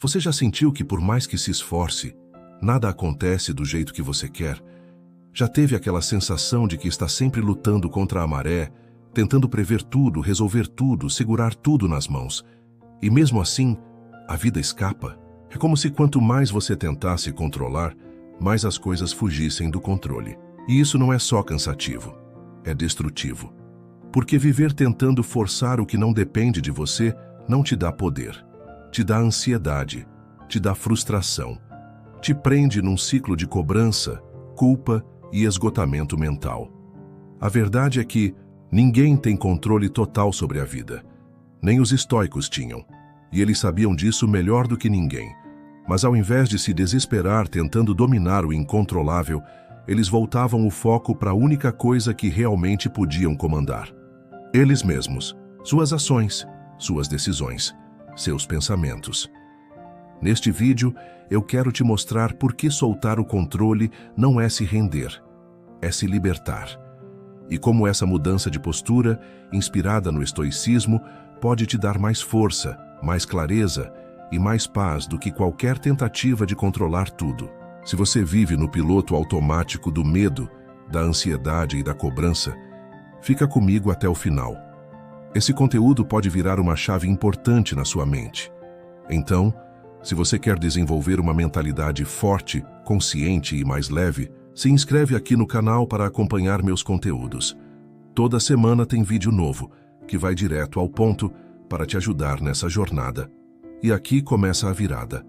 Você já sentiu que, por mais que se esforce, nada acontece do jeito que você quer? Já teve aquela sensação de que está sempre lutando contra a maré, tentando prever tudo, resolver tudo, segurar tudo nas mãos? E mesmo assim, a vida escapa? É como se quanto mais você tentasse controlar, mais as coisas fugissem do controle. E isso não é só cansativo, é destrutivo. Porque viver tentando forçar o que não depende de você não te dá poder. Te dá ansiedade, te dá frustração. Te prende num ciclo de cobrança, culpa e esgotamento mental. A verdade é que ninguém tem controle total sobre a vida. Nem os estoicos tinham. E eles sabiam disso melhor do que ninguém. Mas ao invés de se desesperar tentando dominar o incontrolável, eles voltavam o foco para a única coisa que realmente podiam comandar. Eles mesmos, suas ações, suas decisões, seus pensamentos. Neste vídeo, eu quero te mostrar por que soltar o controle não é se render, é se libertar. E como essa mudança de postura, inspirada no estoicismo, pode te dar mais força, mais clareza e mais paz do que qualquer tentativa de controlar tudo. Se você vive no piloto automático do medo, da ansiedade e da cobrança, fica comigo até o final. Esse conteúdo pode virar uma chave importante na sua mente. Então, se você quer desenvolver uma mentalidade forte, consciente e mais leve, se inscreve aqui no canal para acompanhar meus conteúdos. Toda semana tem vídeo novo, que vai direto ao ponto para te ajudar nessa jornada. E aqui começa a virada.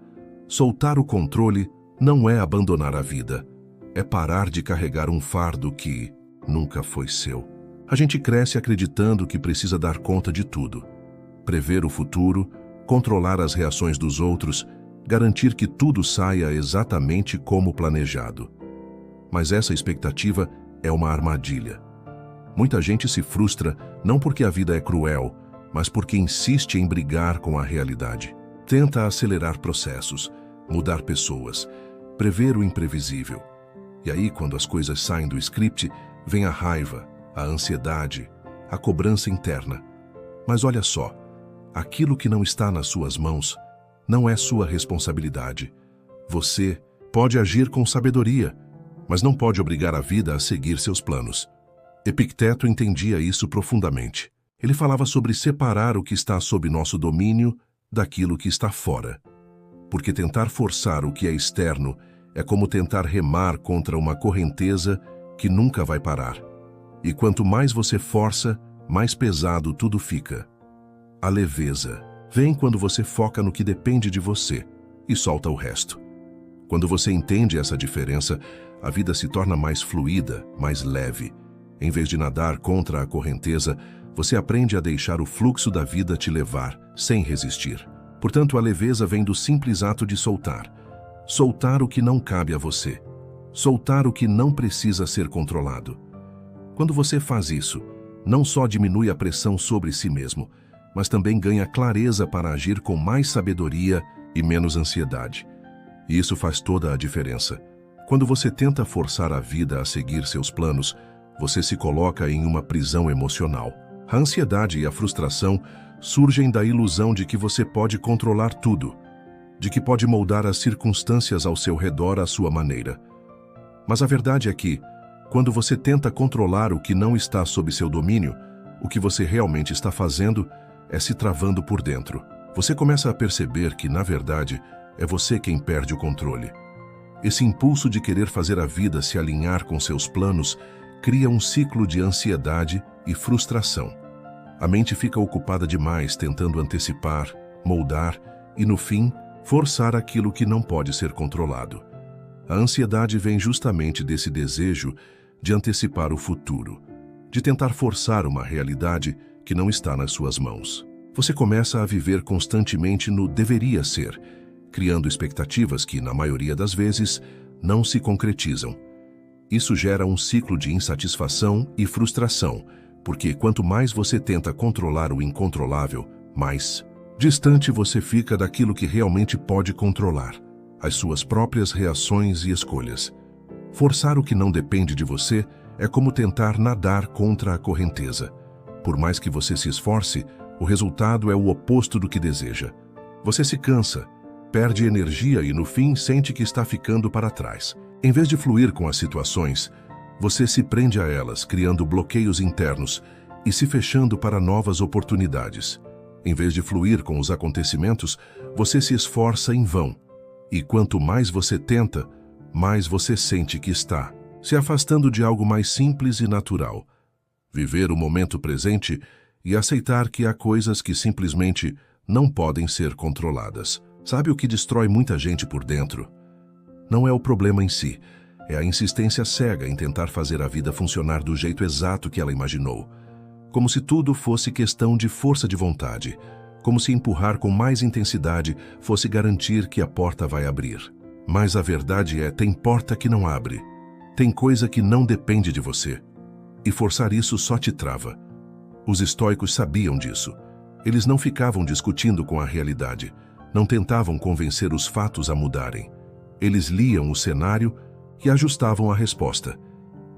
Soltar o controle não é abandonar a vida, é parar de carregar um fardo que nunca foi seu. A gente cresce acreditando que precisa dar conta de tudo. Prever o futuro, controlar as reações dos outros, garantir que tudo saia exatamente como planejado. Mas essa expectativa é uma armadilha. Muita gente se frustra não porque a vida é cruel, mas porque insiste em brigar com a realidade. Tenta acelerar processos, mudar pessoas, prever o imprevisível. E aí, quando as coisas saem do script, vem a raiva, a ansiedade, a cobrança interna. Mas olha só, aquilo que não está nas suas mãos não é sua responsabilidade. Você pode agir com sabedoria, mas não pode obrigar a vida a seguir seus planos. Epicteto entendia isso profundamente. Ele falava sobre separar o que está sob nosso domínio daquilo que está fora. Porque tentar forçar o que é externo é como tentar remar contra uma correnteza que nunca vai parar. E quanto mais você força, mais pesado tudo fica. A leveza vem quando você foca no que depende de você e solta o resto. Quando você entende essa diferença, a vida se torna mais fluida, mais leve. Em vez de nadar contra a correnteza, você aprende a deixar o fluxo da vida te levar, sem resistir. Portanto, a leveza vem do simples ato de soltar. Soltar o que não cabe a você. Soltar o que não precisa ser controlado. Quando você faz isso, não só diminui a pressão sobre si mesmo, mas também ganha clareza para agir com mais sabedoria e menos ansiedade. E isso faz toda a diferença. Quando você tenta forçar a vida a seguir seus planos, você se coloca em uma prisão emocional. A ansiedade e a frustração surgem da ilusão de que você pode controlar tudo, de que pode moldar as circunstâncias ao seu redor à sua maneira. Mas a verdade é que, quando você tenta controlar o que não está sob seu domínio, o que você realmente está fazendo é se travando por dentro. Você começa a perceber que, na verdade, é você quem perde o controle. Esse impulso de querer fazer a vida se alinhar com seus planos cria um ciclo de ansiedade e frustração. A mente fica ocupada demais tentando antecipar, moldar e, no fim, forçar aquilo que não pode ser controlado. A ansiedade vem justamente desse desejo de antecipar o futuro, de tentar forçar uma realidade que não está nas suas mãos. Você começa a viver constantemente no deveria ser, criando expectativas que, na maioria das vezes, não se concretizam. Isso gera um ciclo de insatisfação e frustração, porque quanto mais você tenta controlar o incontrolável, mais distante você fica daquilo que realmente pode controlar, as suas próprias reações e escolhas. Forçar o que não depende de você é como tentar nadar contra a correnteza. Por mais que você se esforce, o resultado é o oposto do que deseja. Você se cansa, perde energia e, no fim, sente que está ficando para trás. Em vez de fluir com as situações, você se prende a elas, criando bloqueios internos e se fechando para novas oportunidades. Em vez de fluir com os acontecimentos, você se esforça em vão. E quanto mais você tenta, mais você sente que está se afastando de algo mais simples e natural. Viver o momento presente e aceitar que há coisas que simplesmente não podem ser controladas. Sabe o que destrói muita gente por dentro? Não é o problema em si, é a insistência cega em tentar fazer a vida funcionar do jeito exato que ela imaginou. Como se tudo fosse questão de força de vontade, como se empurrar com mais intensidade fosse garantir que a porta vai abrir. Mas a verdade é, tem porta que não abre. Tem coisa que não depende de você. E forçar isso só te trava. Os estoicos sabiam disso. Eles não ficavam discutindo com a realidade, não tentavam convencer os fatos a mudarem. Eles liam o cenário e ajustavam a resposta.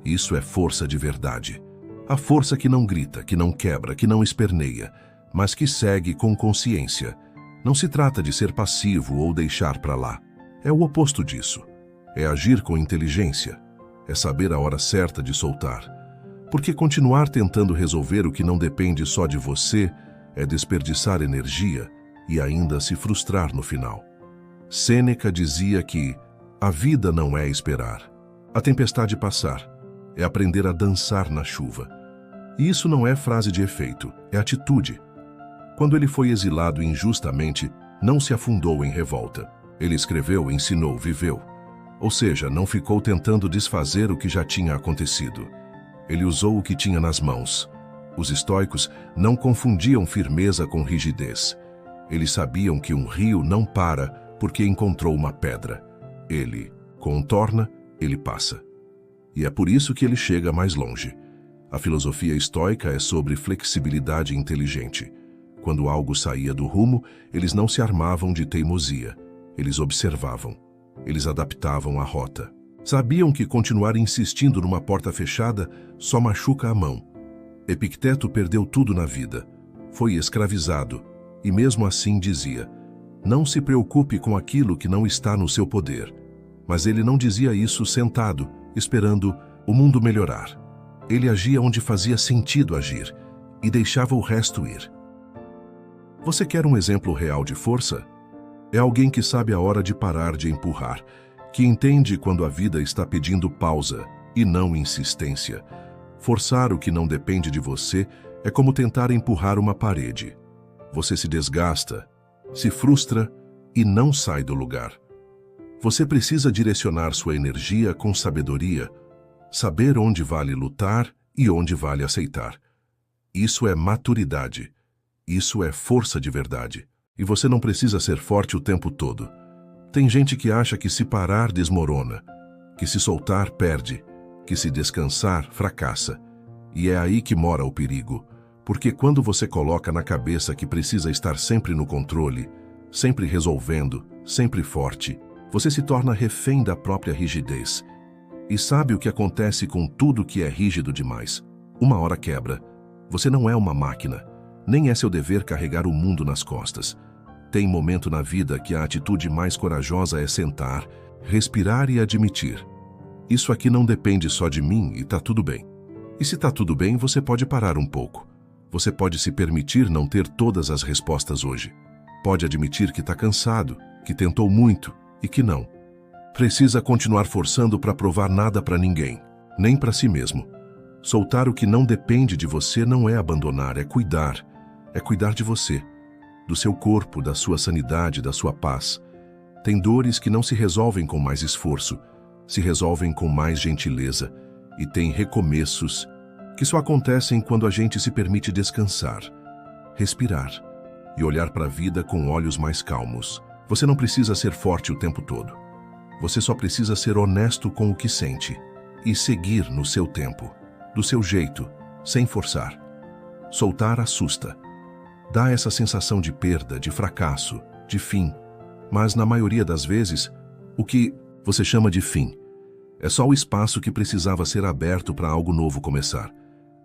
Isso é força de verdade. A força que não grita, que não quebra, que não esperneia, mas que segue com consciência. Não se trata de ser passivo ou deixar para lá. É o oposto disso. É agir com inteligência. É saber a hora certa de soltar. Porque continuar tentando resolver o que não depende só de você é desperdiçar energia e ainda se frustrar no final. Sêneca dizia que a vida não é esperar. A tempestade passar é aprender a dançar na chuva. E isso não é frase de efeito, é atitude. Quando ele foi exilado injustamente, não se afundou em revolta. Ele escreveu, ensinou, viveu. Ou seja, não ficou tentando desfazer o que já tinha acontecido. Ele usou o que tinha nas mãos. Os estoicos não confundiam firmeza com rigidez. Eles sabiam que um rio não para porque encontrou uma pedra. Ele contorna, ele passa. E é por isso que ele chega mais longe. A filosofia estoica é sobre flexibilidade inteligente. Quando algo saía do rumo, eles não se armavam de teimosia. Eles observavam. Eles adaptavam a rota. Sabiam que continuar insistindo numa porta fechada só machuca a mão. Epicteto perdeu tudo na vida. Foi escravizado. E mesmo assim dizia: não se preocupe com aquilo que não está no seu poder. Mas ele não dizia isso sentado, esperando o mundo melhorar. Ele agia onde fazia sentido agir e deixava o resto ir. Você quer um exemplo real de força? É alguém que sabe a hora de parar de empurrar, que entende quando a vida está pedindo pausa e não insistência. Forçar o que não depende de você é como tentar empurrar uma parede. Você se desgasta, se frustra e não sai do lugar. Você precisa direcionar sua energia com sabedoria, saber onde vale lutar e onde vale aceitar. Isso é maturidade. Isso é força de verdade. E você não precisa ser forte o tempo todo. Tem gente que acha que se parar desmorona, que se soltar perde, que se descansar fracassa. E é aí que mora o perigo. Porque quando você coloca na cabeça que precisa estar sempre no controle, sempre resolvendo, sempre forte, você se torna refém da própria rigidez. E sabe o que acontece com tudo que é rígido demais? Uma hora quebra. Você não é uma máquina. Nem é seu dever carregar o mundo nas costas. Tem momento na vida que a atitude mais corajosa é sentar, respirar e admitir: isso aqui não depende só de mim e tá tudo bem. E se tá tudo bem, você pode parar um pouco. Você pode se permitir não ter todas as respostas hoje. Pode admitir que tá cansado, que tentou muito e que não precisa continuar forçando para provar nada para ninguém, nem para si mesmo. Soltar o que não depende de você não é abandonar, é cuidar. É cuidar de você, do seu corpo, da sua sanidade, da sua paz. Tem dores que não se resolvem com mais esforço, se resolvem com mais gentileza. E tem recomeços que só acontecem quando a gente se permite descansar, respirar e olhar para a vida com olhos mais calmos. Você não precisa ser forte o tempo todo. Você só precisa ser honesto com o que sente e seguir no seu tempo, do seu jeito, sem forçar. Soltar assusta. Dá essa sensação de perda, de fracasso, de fim. Mas, na maioria das vezes, o que você chama de fim é só o espaço que precisava ser aberto para algo novo começar.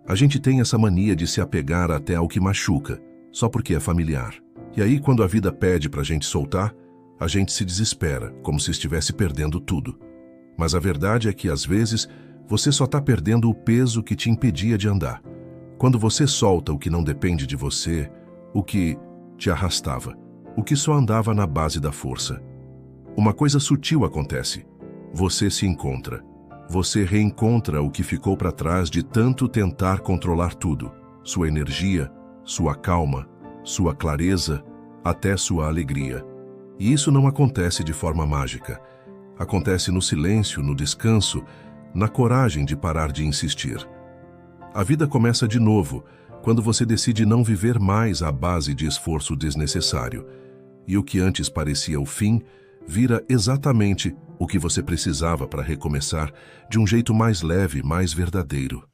A gente tem essa mania de se apegar até ao que machuca, só porque é familiar. E aí, quando a vida pede para a gente soltar, A gente se desespera, como se estivesse perdendo tudo. Mas a verdade é que, às vezes, você só está perdendo o peso que te impedia de andar. Quando você solta o que não depende de você, o que te arrastava, o que só andava na base da força. Uma coisa sutil acontece. Você se encontra. Você reencontra o que ficou para trás de tanto tentar controlar tudo. Sua energia, sua calma, sua clareza, até sua alegria. E isso não acontece de forma mágica. Acontece no silêncio, no descanso, na coragem de parar de insistir. A vida começa de novo, quando você decide não viver mais à base de esforço desnecessário. E o que antes parecia o fim, vira exatamente o que você precisava para recomeçar de um jeito mais leve, mais verdadeiro,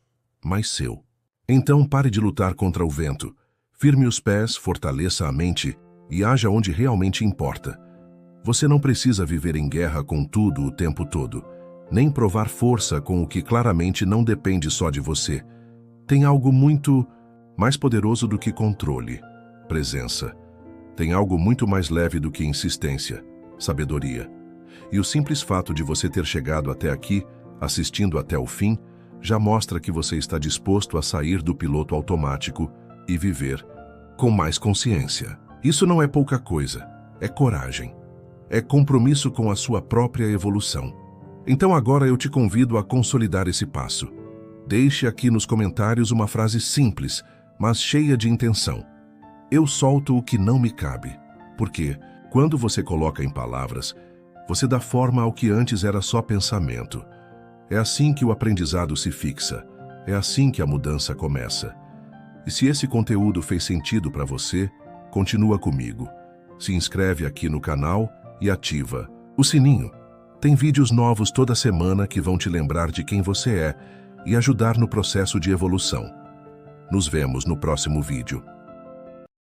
mais seu. Então pare de lutar contra o vento. Firme os pés, fortaleça a mente e haja onde realmente importa. Você não precisa viver em guerra com tudo o tempo todo, nem provar força com o que claramente não depende só de você. Tem algo muito mais poderoso do que controle, presença. Tem algo muito mais leve do que insistência, sabedoria. E o simples fato de você ter chegado até aqui, assistindo até o fim, já mostra que você está disposto a sair do piloto automático e viver com mais consciência. Isso não é pouca coisa, é coragem. É compromisso com a sua própria evolução. Então agora eu te convido a consolidar esse passo. Deixe aqui nos comentários uma frase simples, mas cheia de intenção. Eu solto o que não me cabe. Porque, quando você coloca em palavras, você dá forma ao que antes era só pensamento. É assim que o aprendizado se fixa. É assim que a mudança começa. E se esse conteúdo fez sentido para você, continua comigo. Se inscreve aqui no canal e ativa o sininho. Tem vídeos novos toda semana que vão te lembrar de quem você é e ajudar no processo de evolução. Nos vemos no próximo vídeo.